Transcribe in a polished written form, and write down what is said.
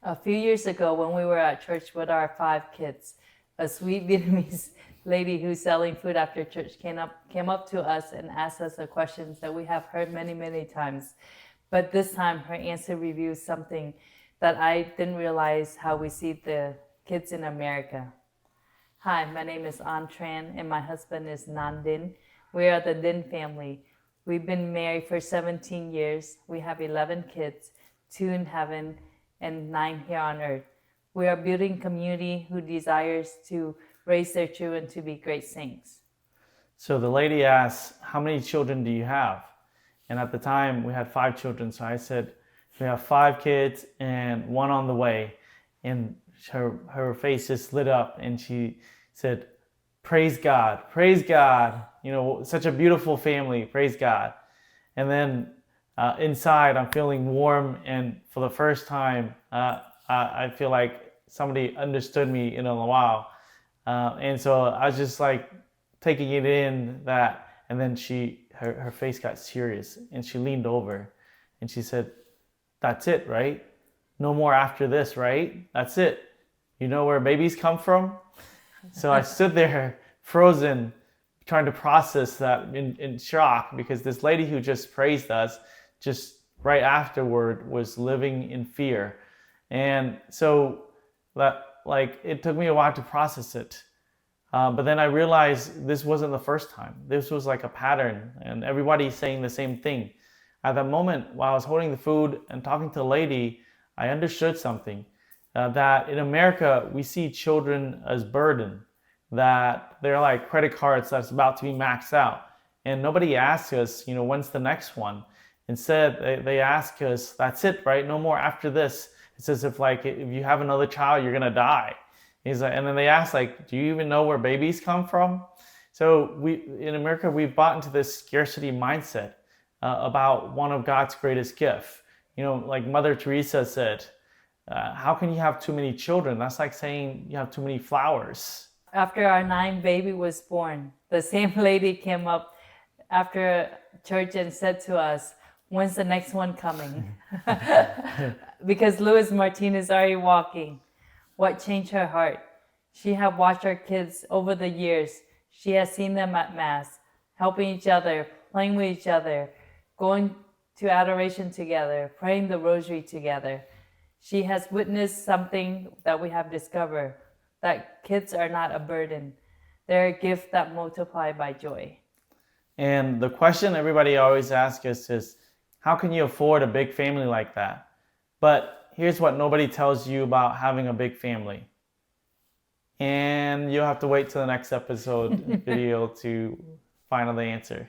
A few years ago, when we were at church with our 5 kids, a sweet Vietnamese lady who's selling food after church came up to us and asked us a question that we have heard many, many times. But this time, her answer reveals something that I didn't realize how we see the kids in America. Hi, my name is Tran, and my husband is Nhan. We are the Dinh family. We've been married for 17 years. We have 11 kids, 2 in heaven and 9 here on earth. We are building community who desires to raise their children to be great saints. So the lady asked, how many children do you have? And at the time we had 5 children. So I said, we have 5 kids and 1 on the way. And her face just lit up and she said, praise God, such a beautiful family, praise God. And then inside I'm feeling warm, and for the first time I feel like somebody understood me in a while. And so I was just like taking it in that, and then her face got serious and she leaned over and she said, that's it, right? No more after this, right? That's it. You know where babies come from? So I stood there frozen, trying to process that in shock, because this lady who just praised us just right afterward was living in fear. And so that, like, it took me a while to process it. But then I realized this wasn't the first time. This was like a pattern, and everybody's saying the same thing. At that moment, while I was holding the food and talking to the lady, I understood something. That in America, we see children as burden, that they're like credit cards that's about to be maxed out. And nobody asks us, when's the next one? Instead, they ask us, that's it, right? No more after this. It's as if like, if you have another child, you're gonna die. And then they ask, like, do you even know where babies come from? So in America, we've bought into this scarcity mindset about one of God's greatest gifts. Like Mother Teresa said, how can you have too many children? That's like saying you have too many flowers. After our 9th baby was born, the same lady came up after church and said to us, when's the next one coming? Because Luis Martinez is already walking. What changed her heart? She had watched our kids over the years. She has seen them at Mass, helping each other, playing with each other, going to adoration together, praying the rosary together. She has witnessed something that we have discovered, that kids are not a burden. They're a gift that multiply by joy. And the question everybody always asks us is, how can you afford a big family like that? But here's what nobody tells you about having a big family. And you'll have to wait till the next episode video to find out the answer.